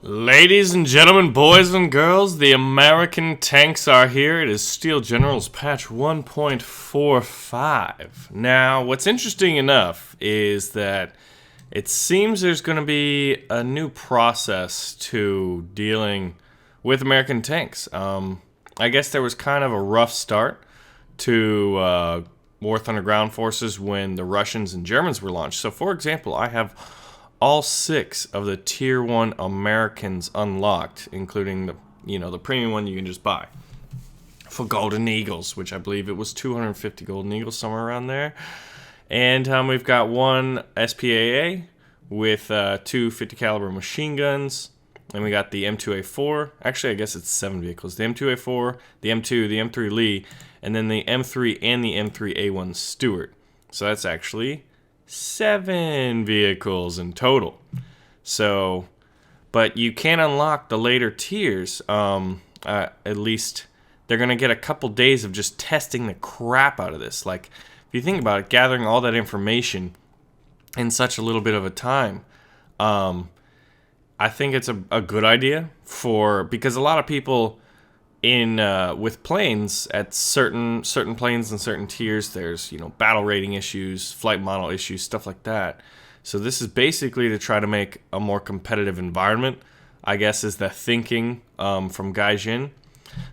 Ladies and gentlemen, boys and girls, the American tanks are here. It is Steel Generals patch 1.45. Now, what's interesting enough is that it seems there's going to be a new process to dealing with American tanks. I guess there was kind of a rough start to War Thunder ground forces when the Russians and Germans were launched. So, for example, I have all 6 of the Tier 1 Americans unlocked, including the premium one you can just buy for Golden Eagles, which I believe it was 250 Golden Eagles, somewhere around there. And we've got one SPAA with 2 50 caliber machine guns. And we got the M3A4. Actually, I guess it's 7 vehicles. The M2A4, the M2, the M3 Lee, and then the M3 and the M3A1 Stuart. So that's actually 7 vehicles in total. So, but you can unlock the later tiers. At least they're going to get a couple days of just testing the crap out of this. Like, if you think about it, gathering all that information in such a little bit of a time, I think it's a good idea because a lot of people with planes at certain planes and certain tiers, there's battle rating issues, flight model issues, stuff like that. So this is basically to try to make a more competitive environment, I guess, is the thinking from Gaijin.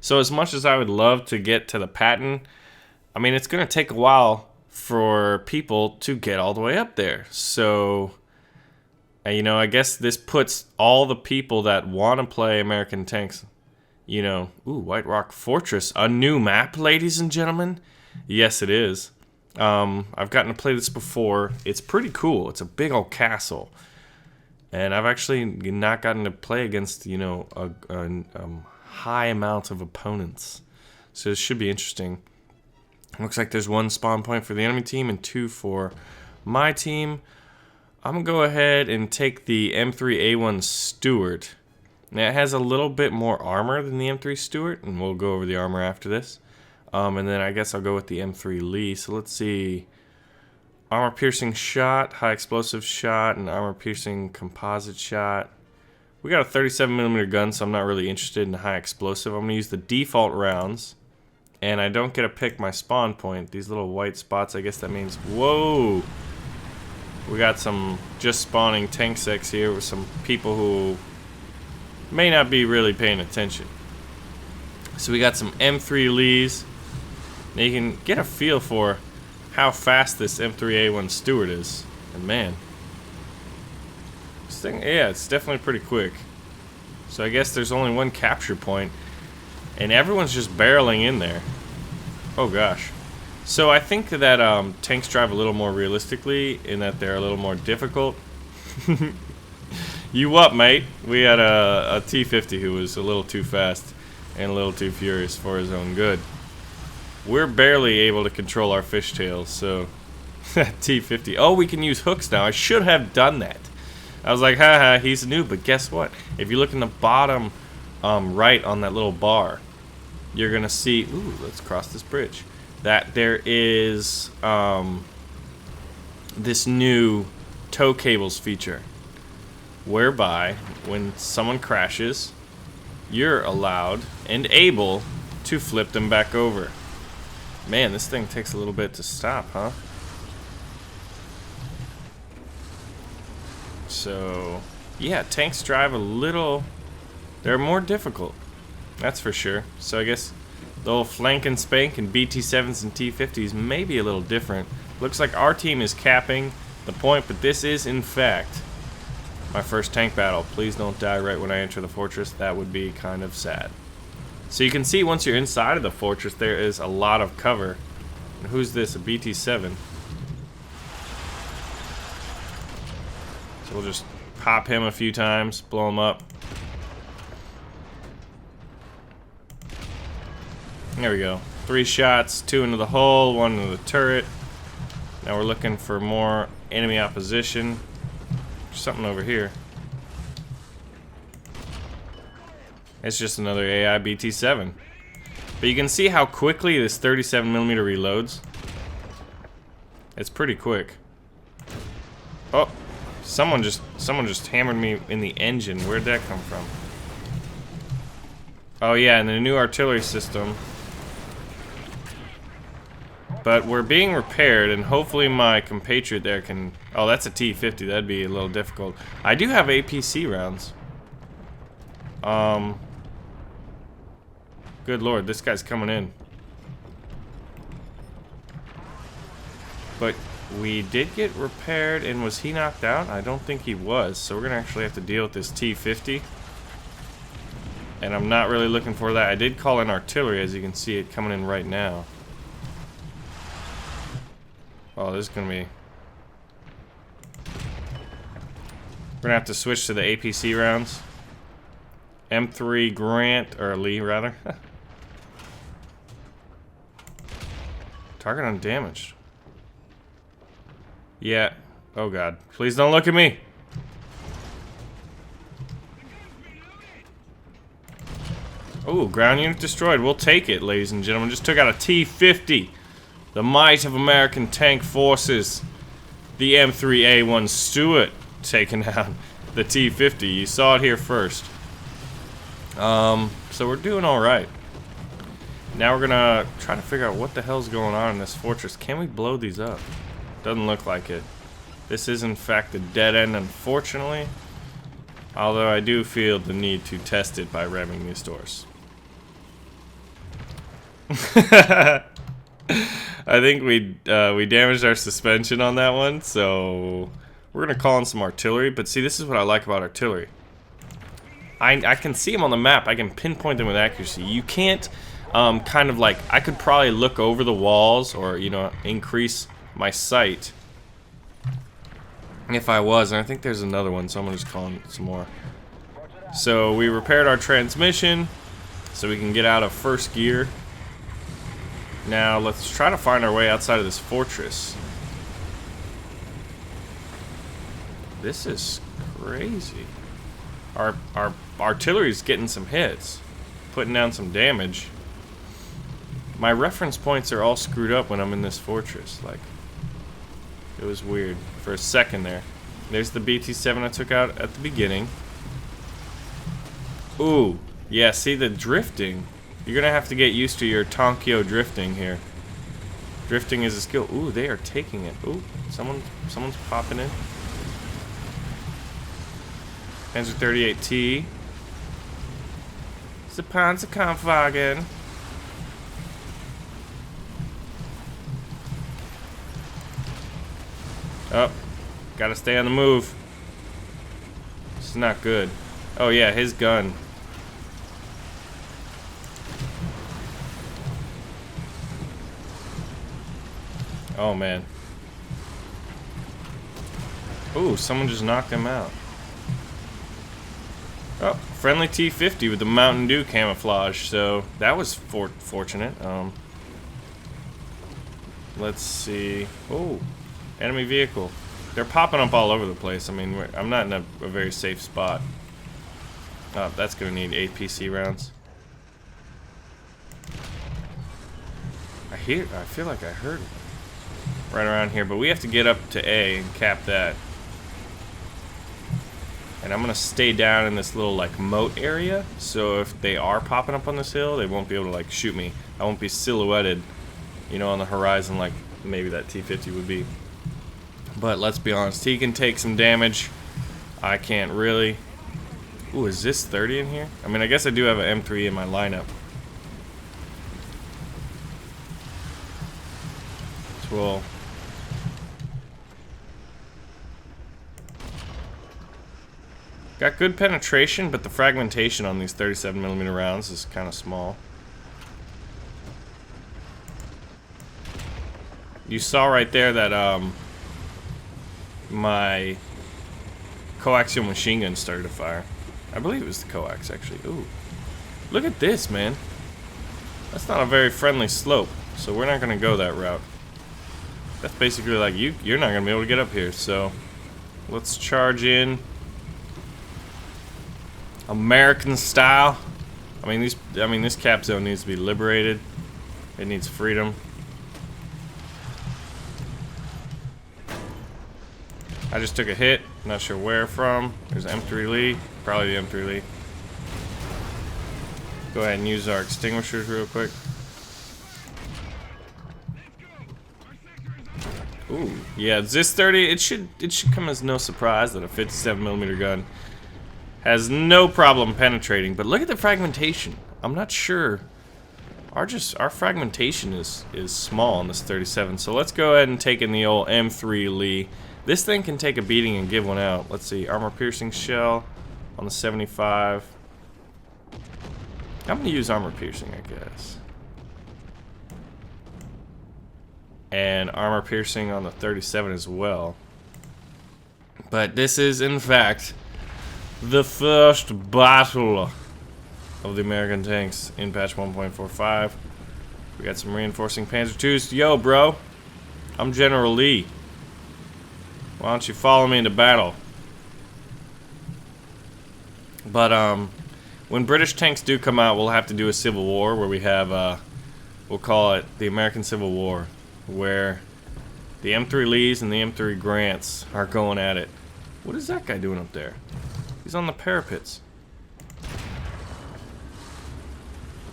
So as much as I would love to get to the patent, I mean, it's going to take a while for people to get all the way up there. So I guess this puts all the people that want to play American tanks, White Rock Fortress, a new map, ladies and gentlemen. Yes, it is. I've gotten to play this before. It's pretty cool. It's a big old castle, and I've actually not gotten to play against a high amount of opponents. So this should be interesting. Looks like there's 1 spawn point for the enemy team and 2 for my team. I'm gonna go ahead and take the M3A1 Stuart. Now, it has a little bit more armor than the M3 Stuart, and we'll go over the armor after this. And then I guess I'll go with the M3 Lee. So let's see. Armor-piercing shot, high explosive shot, and armor-piercing composite shot. We got a 37mm gun, so I'm not really interested in the high explosive. I'm gonna use the default rounds, and I don't get to pick my spawn point. These little white spots, I guess that means, whoa! We got some just spawning tank sex here with some people who may not be really paying attention. So we got some M3 Lees. Now you can get a feel for how fast this M3A1 Stuart is. And man, this thing, yeah, it's definitely pretty quick. So I guess there's only 1 capture point, and everyone's just barreling in there. Oh gosh. So I think that tanks drive a little more realistically in that they're a little more difficult. You up, mate? We had a T-50 who was a little too fast and a little too furious for his own good. We're barely able to control our fishtails, so T-50. Oh, we can use hooks now. I should have done that. I was like, haha, he's new, but guess what? If you look in the bottom right on that little bar, you're gonna see. Ooh, let's cross this bridge. That there is this new tow cables feature, whereby when someone crashes, you're allowed and able to flip them back over. Man, this thing takes a little bit to stop, huh? So, yeah, tanks drive a little. They're more difficult, that's for sure. So I guess the old flank and spank and BT7s and T50s may be a little different. Looks like our team is capping the point, but this is, in fact, my first tank battle. Please don't die right when I enter the fortress. That would be kind of sad. So you can see once you're inside of the fortress, there is a lot of cover. And who's this? A BT7. So we'll just pop him a few times, blow him up. There we go. 3 shots, 2 into the hull, 1 into the turret. Now we're looking for more enemy opposition. There's something over here. It's just another AI BT7. But you can see how quickly this 37mm reloads. It's pretty quick. Oh, Someone just hammered me in the engine. Where'd that come from? Oh yeah, and the new artillery system. But we're being repaired, and hopefully my compatriot there can... Oh, that's a T-50. That'd be a little difficult. I do have APC rounds. Good lord, this guy's coming in. But we did get repaired, and was he knocked out? I don't think he was, so we're gonna actually have to deal with this T-50. And I'm not really looking for that. I did call in artillery, as you can see it coming in right now. Oh, this is gonna be... We're gonna have to switch to the APC rounds. M3 Grant, or Lee, rather. Target undamaged. Yeah. Oh god. Please don't look at me! Ooh, ground unit destroyed. We'll take it, ladies and gentlemen. Just took out a T-50. The might of American tank forces. The M3A1 Stuart taking out the T-50. You saw it here first. So we're doing alright. Now we're gonna try to figure out what the hell's going on in this fortress. Can we blow these up? Doesn't look like it. This is in fact a dead end, unfortunately. Although I do feel the need to test it by ramming these doors. I think we damaged our suspension on that one, so we're gonna call in some artillery. But see, this is what I like about artillery. I can see them on the map. I can pinpoint them with accuracy. You can't kind of like, I could probably look over the walls or, you know, increase my sight if I was. And I think there's another one, so I'm gonna just call in some more. So we repaired our transmission so we can get out of first gear. Now let's try to find our way outside of this fortress. This is crazy. Our artillery's getting some hits, putting down some damage. My reference points are all screwed up when I'm in this fortress. Like, it was weird for a second there. There's the BT-7 I took out at the beginning. Ooh, yeah, see the drifting. You're gonna have to get used to your Tonkyo drifting here. Drifting is a skill. Ooh, they are taking it. Ooh, someone's popping in. Panzer 38T. The Panzer Kampfwagen. Oh, gotta stay on the move. This is not good. Oh yeah, his gun. Oh man. Ooh, someone just knocked him out. Oh, friendly T-50 with the Mountain Dew camouflage, so that was fortunate. Let's see. Oh, enemy vehicle. They're popping up all over the place. I mean, I'm not in a very safe spot. Oh, that's gonna need APC rounds. I feel like I heard it right around here, but we have to get up to A and cap that. And I'm gonna stay down in this little like moat area, so if they are popping up on this hill, they won't be able to like shoot me. I won't be silhouetted, you know, on the horizon like maybe that T-50 would be. But let's be honest, he can take some damage. I can't really. Ooh, is this 30 in here? I mean, I guess I do have an M3 in my lineup. 12. Got good penetration, but the fragmentation on these 37mm rounds is kind of small. You saw right there that my coaxial machine gun started to fire. I believe it was the coax, actually. Ooh, look at this, man. That's not a very friendly slope, so we're not gonna go that route. That's basically like you're not gonna be able to get up here. So let's charge in. American style. I mean this cap zone needs to be liberated. It needs freedom. I just took a hit. Not sure where from. There's M3 Lee. Probably the M3 Lee. Go ahead and use our extinguishers real quick. Ooh, yeah, this 30. It should come as no surprise that a 57mm gun has no problem penetrating. But look at the fragmentation. I'm not sure. Our fragmentation is small on this 37. So let's go ahead and take in the old M3 Lee. This thing can take a beating and give one out. Let's see, armor piercing shell on the 75. I'm gonna use armor piercing, I guess. And armor piercing on the 37 as well. But this is, in fact, the first battle of the American tanks in patch 1.45. We got some reinforcing Panzer IIs. Yo, bro, I'm General Lee. Why don't you follow me into battle? But when British tanks do come out, we'll have to do a civil war where we have we'll call it the American Civil War, where the M3 Lees and the M3 Grants are going at it. What is that guy doing up there? He's on the parapets.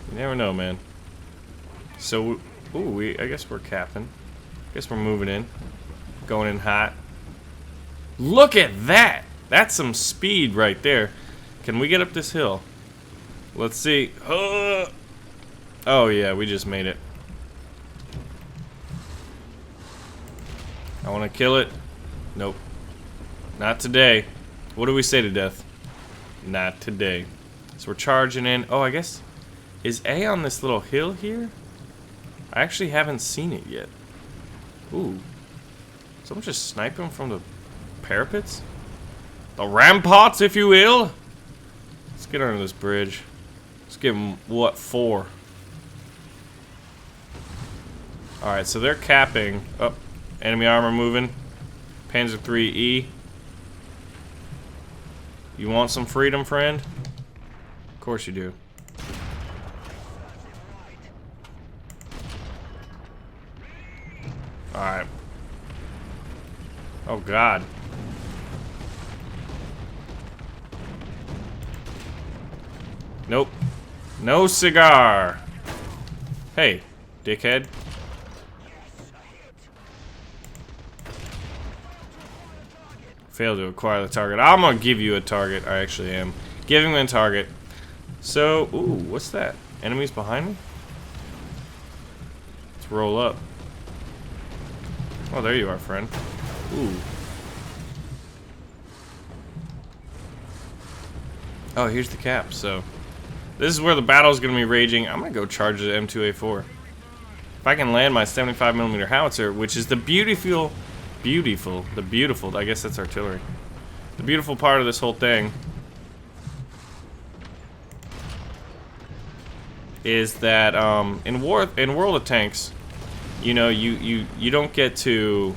You never know, man. So, ooh, I guess we're capping. I guess we're moving in. Going in hot. Look at that! That's some speed right there. Can we get up this hill? Let's see. Oh yeah, we just made it. I want to kill it. Nope. Not today. What do we say to death? Not today. So we're charging in. Oh, I guess... Is A on this little hill here? I actually haven't seen it yet. Ooh. Someone just snipe him from the parapets? The ramparts, if you will? Let's get under this bridge. Let's give them what for? Alright, so they're capping. Oh, enemy armor moving. Panzer IIIe. You want some freedom, friend? Of course you do. Alright. Oh god. Nope. No cigar. Hey, dickhead. Failed to acquire the target. I'm gonna give you a target. I actually am. Giving him a target. So, ooh, what's that? Enemies behind me? Let's roll up. Oh, there you are, friend. Ooh. Oh, here's the cap. So, this is where the battle's gonna be raging. I'm gonna go charge the M2A4. If I can land my 75mm howitzer, which is the beautiful, I guess that's artillery. The beautiful part of this whole thing is that in World of Tanks, you know, you don't get to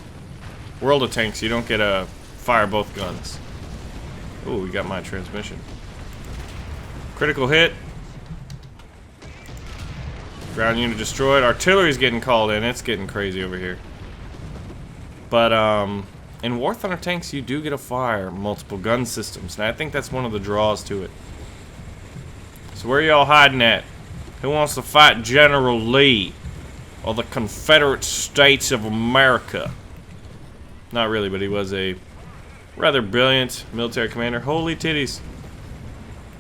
World of Tanks. You don't get to fire both guns. Ooh, we got my transmission. Critical hit. Ground unit destroyed. Artillery's getting called in. It's getting crazy over here. But in War Thunder tanks, you do get to fire multiple gun systems, and I think that's one of the draws to it. So where are y'all hiding at? Who wants to fight General Lee or the Confederate States of America? Not really, but he was a rather brilliant military commander. Holy titties.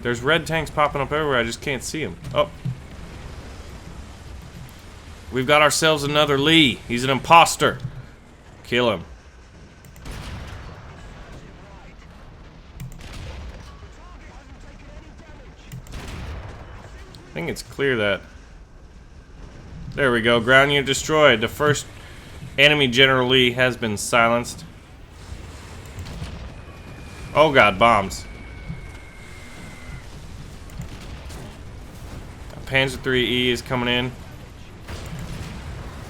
There's red tanks popping up everywhere. I just can't see them. Oh. We've got ourselves another Lee. He's an imposter. Kill him. I think it's clear that... There we go. Ground unit destroyed. The first enemy General Lee has been silenced. Oh god, bombs. Panzer IIIe is coming in.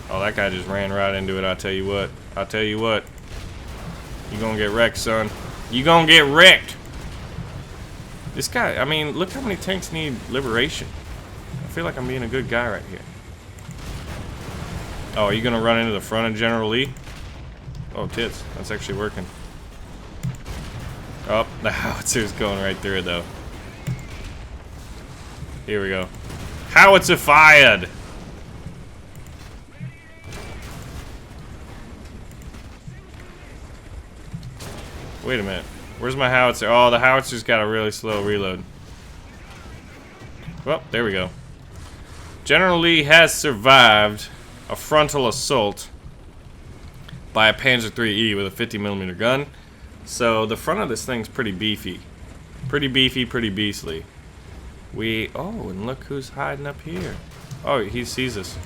Oh, that guy just ran right into it. I'll tell you what. I'll tell you what. You gonna get wrecked, son. You gonna get wrecked. This guy, I mean, look how many tanks need liberation. I feel like I'm being a good guy right here. Oh, are you gonna run into the front of General Lee? Oh, tits. That's actually working. Oh, the howitser's going right through it, though. Here we go. Howitzer fired! Wait a minute. Where's my howitzer? Oh, the howitzer's got a really slow reload. Well, there we go. General Lee has survived a frontal assault by a Panzer IIIe with a 50mm gun. So the front of this thing's pretty beefy. Pretty beefy, pretty beastly. Oh, and look who's hiding up here. Oh, he sees us.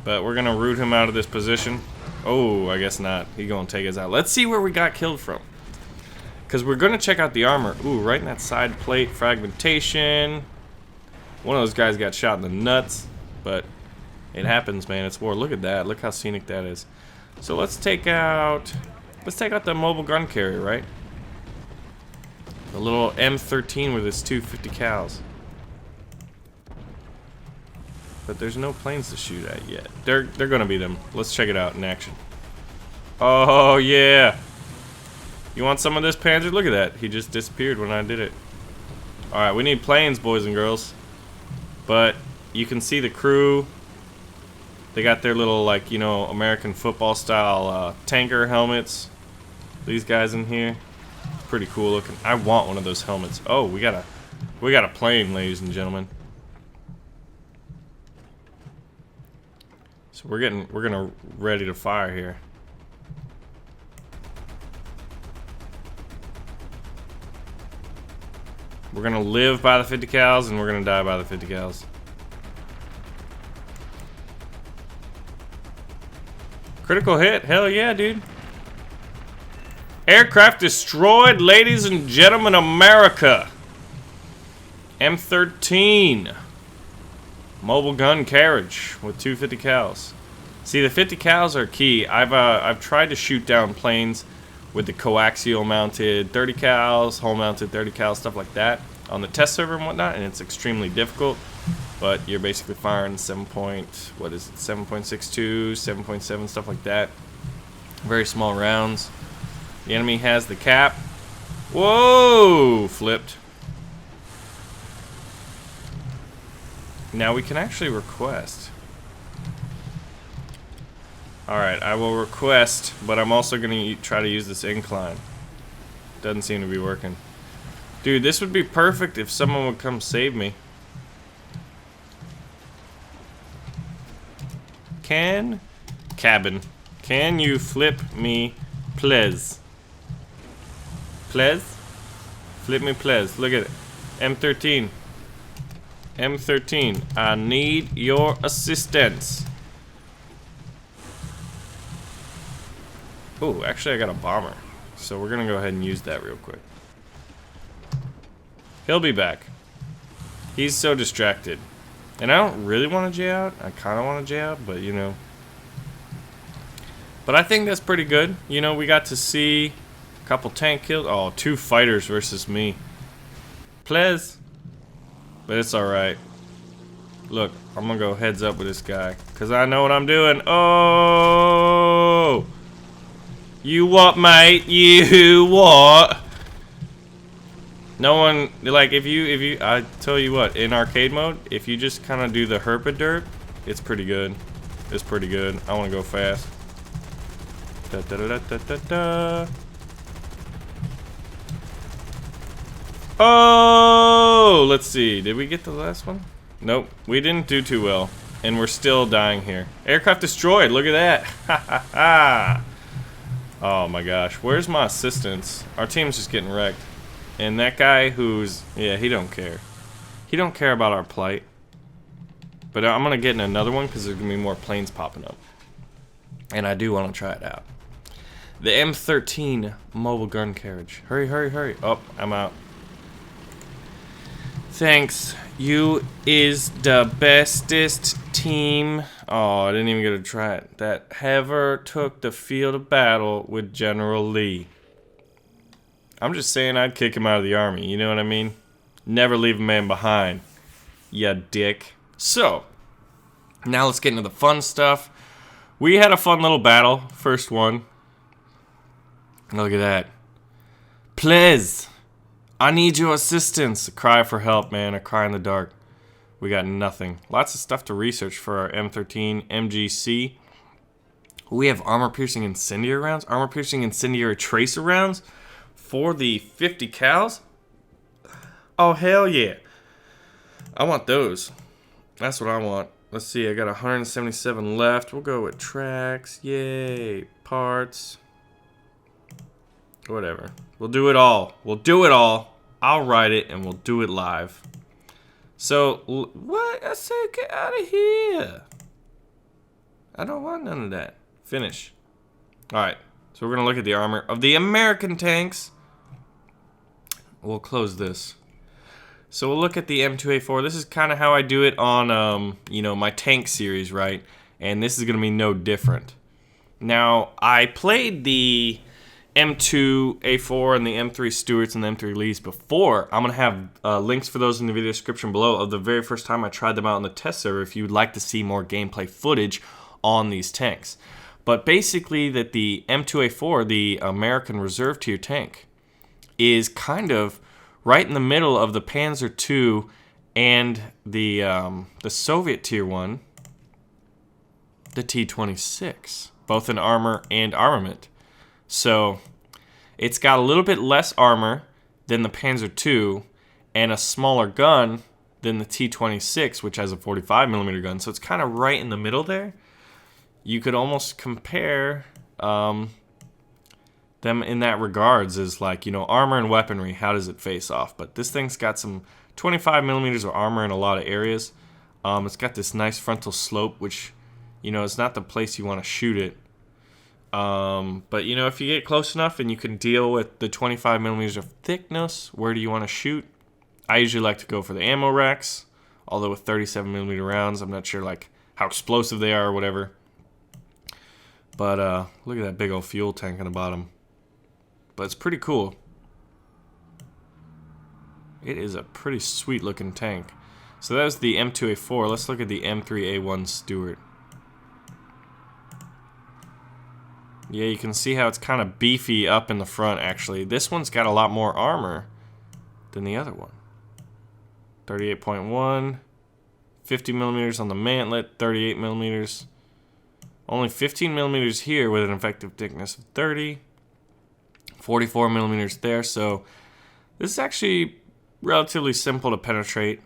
But we're gonna root him out of this position. Oh, I guess not. He's gonna take us out. Let's see where we got killed from. Because we're gonna check out the armor. Ooh, right in that side plate. Fragmentation. One of those guys got shot in the nuts. But it happens, man. It's war. Look at that. Look how scenic that is. So let's take out the mobile gun carrier, right? The little M13 with its 250 cals. But there's no planes to shoot at yet. They're gonna be them. Let's check it out in action. Oh yeah! You want some of this, Panzer? Look at that. He just disappeared when I did it. Alright, we need planes, boys and girls. But you can see the crew. They got their little, like, you know, American football style tanker helmets. These guys in here. Pretty cool looking. I want one of those helmets. Oh, we got a plane, ladies and gentlemen. So we're gonna ready to fire here. We're gonna live by the 50 cals and we're gonna die by the 50 cals. Critical hit, hell yeah, dude. Aircraft destroyed, ladies and gentlemen, America. M13. Mobile gun carriage with 250 cals. See, the 50 cals are key. I've tried to shoot down planes with the coaxial mounted 30 cals, hull mounted 30 cals, stuff like that on the test server and whatnot, and it's extremely difficult. But you're basically firing 7.62, 7.7, stuff like that. Very small rounds. The enemy has the cap. Whoa! Flipped. Now we can actually request. Alright, I will request, but I'm also going to try to use this incline. Doesn't seem to be working. Dude, this would be perfect if someone would come save me. Cabin, can you flip me, please? Please? Flip me, please. Look at it. M13. M13, I need your assistance. Oh, actually I got a bomber. So we're gonna go ahead and use that real quick. He'll be back. He's so distracted. And I don't really want to J out. I kind of want to J out, but you know. But I think that's pretty good. You know, we got to see a couple tank kills. Oh, 2 fighters versus me. Please. But it's alright. Look, I'm gonna go heads up with this guy. Because I know what I'm doing. Oh! You what, mate? You what? No one, like, if you, I tell you what, in arcade mode, if you just kind of do the herpaderp, it's pretty good. It's pretty good. I want to go fast. Da, da, da, da, da, da. Oh, let's see. Did we get the last one? Nope, we didn't do too well, and we're still dying here. Aircraft destroyed. Look at that. Ha ha ha. Oh my gosh, where's my assistance? Our team's just getting wrecked. And that guy who's, yeah, he don't care. He don't care about our plight. But I'm gonna get in another one because there's gonna be more planes popping up. And I do want to try it out. The M13 mobile gun carriage. Hurry, hurry, hurry. Oh, I'm out. Thanks. You is the bestest team. Oh, I didn't even get to try it. That ever took the field of battle with General Lee. I'm just saying I'd kick him out of the army, you know what I mean? Never leave a man behind, ya dick. So, now let's get into the fun stuff. We had a fun little battle, first one. Look at that. Please. I need your assistance. A cry for help, man. A cry in the dark. We got nothing. Lots of stuff to research for our M13 MGC. We have armor-piercing incendiary rounds. Armor-piercing incendiary tracer rounds for the 50 cals. Oh, hell yeah. I want those. That's what I want. Let's see. I got 177 left. We'll go with tracks. Yay. Parts. Whatever. We'll do it all. We'll do it all. I'll write it and we'll do it live. So, what? I said get out of here. I don't want none of that. Finish. Alright. So we're going to look at the armor of the American tanks. We'll close this. So we'll look at the M3A1. This is kind of how I do it on, you know, my tank series, right? And this is going to be no different. Now, I played the M2A4 and the M3 Stuarts and the M3 Lees before. I'm going to have links for those in the video description below of the very first time I tried them out on the test server if you would like to see more gameplay footage on these tanks. But basically that the M2A4, the American Reserve Tier tank, is kind of right in the middle of the Panzer II and the Soviet Tier 1, the T-26, both in armor and armament. So it's got a little bit less armor than the Panzer II and a smaller gun than the T-26, which has a 45mm gun. So it's kind of right in the middle there. You could almost compare them in that regards as like, you know, armor and weaponry, how does it face off? But this thing's got some 25mm of armor in a lot of areas. It's got this nice frontal slope, which, you know, it's not the place you want to shoot it. But, you know, if you get close enough and you can deal with the 25mm of thickness, where do you want to shoot? I usually like to go for the ammo racks, although with 37mm rounds, I'm not sure, like, how explosive they are or whatever. But, look at that big old fuel tank on the bottom. But it's pretty cool. It is a pretty sweet looking tank. So that was the M2A4. Let's look at the M3A1 Stuart. Yeah, you can see how it's kind of beefy up in the front, actually. This one's got a lot more armor than the other one. 38.1. 50mm on the mantlet. 38mm. Only 15mm here with an effective thickness of 30. 44mm there, so this is actually relatively simple to penetrate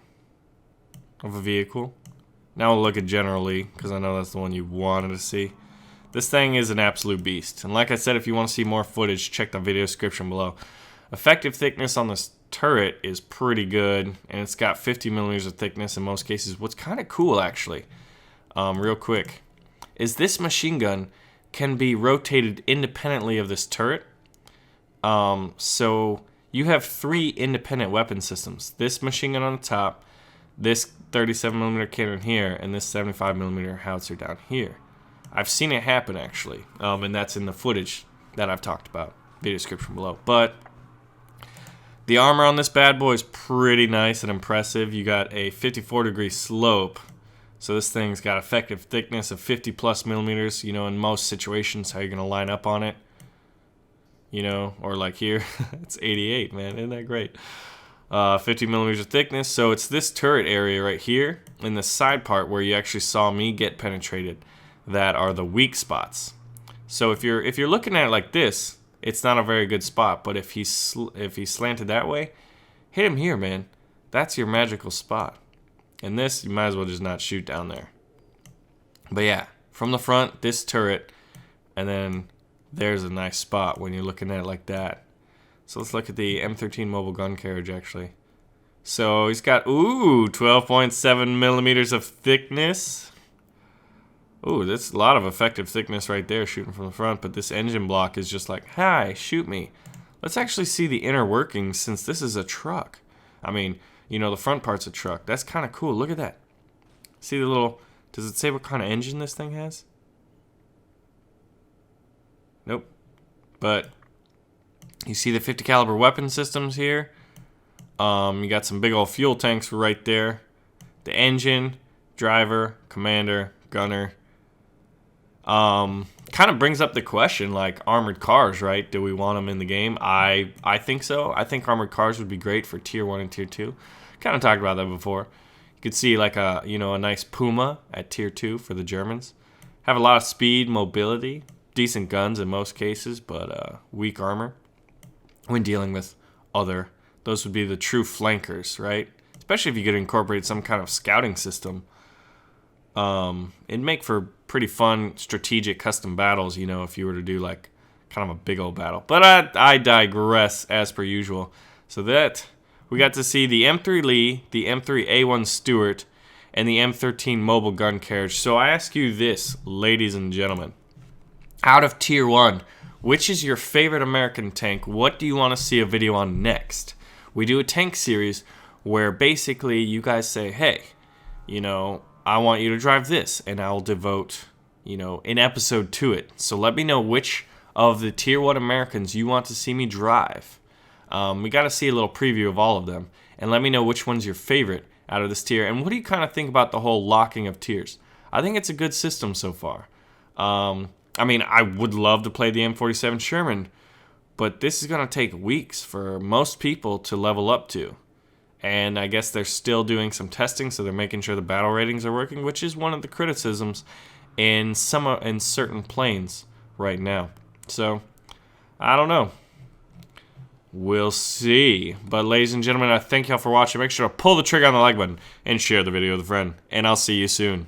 of a vehicle. Now we'll look at generally, because I know that's the one you wanted to see. This thing is an absolute beast, and like I said, if you want to see more footage, check the video description below. Effective thickness on this turret is pretty good, and it's got 50mm of thickness in most cases. What's kind of cool, actually, real quick, is this machine gun can be rotated independently of this turret. So you have 3 independent weapon systems. This machine gun on the top, this 37mm cannon here, and this 75mm howitzer down here. I've seen it happen, actually, and that's in the footage that I've talked about. Video description below. But the armor on this bad boy is pretty nice and impressive. You got a 54-degree slope, so this thing's got effective thickness of 50+mm. You know, in most situations, how you're gonna line up on it. You know, or like here, it's 88, man. Isn't that great? 50mm of thickness. So it's this turret area right here in the side part where you actually saw me get penetrated that are the weak spots. So if you're looking at it like this, it's not a very good spot. But if he's slanted that way, hit him here, man. That's your magical spot. And this, you might as well just not shoot down there. But yeah, from the front, this turret, and then there's a nice spot when you're looking at it like that. So let's look at the M13 mobile gun carriage, actually. So he's got, ooh, 12.7mm of thickness. Ooh, that's a lot of effective thickness right there shooting from the front. But this engine block is just like, hi, shoot me. Let's actually see the inner workings since this is a truck. I mean, you know, the front part's a truck. That's kind of cool. Look at that. See the little, does it say what kind of engine this thing has? Nope. But you see the 50 caliber weapon systems here. You got some big old fuel tanks right there. The engine, driver, commander, gunner. Kind of brings up the question, like armored cars, right? Do we want them in the game? I think so. I think armored cars would be great for tier 1 and tier 2. Kind of talked about that before. You could see like a nice Puma at tier 2 for the Germans. Have a lot of speed, mobility, decent guns in most cases, but weak armor when dealing with other. Those would be the true flankers, right? Especially if you could incorporate some kind of scouting system. It'd make for pretty fun strategic custom battles, if you were to do like kind of a big old battle. But I digress as per usual. So that we got to see the M3 Lee, the M3A1 Stuart, and the M13 mobile gun carriage. So I ask you this, ladies and gentlemen. Out of tier 1, which is your favorite American tank? What do you want to see a video on next? We do a tank series where basically you guys say, hey, I want you to drive this, and I'll devote, an episode to it. So let me know which of the tier 1 Americans you want to see me drive. We got to see a little preview of all of them, and let me know which one's your favorite out of this tier. And what do you kind of think about the whole locking of tiers? I think it's a good system so far. I would love to play the M47 Sherman, but this is going to take weeks for most people to level up to. And I guess they're still doing some testing, so they're making sure the battle ratings are working, which is one of the criticisms in certain planes right now. So, I don't know. We'll see. But ladies and gentlemen, I thank y'all for watching. Make sure to pull the trigger on the like button and share the video with a friend. And I'll see you soon.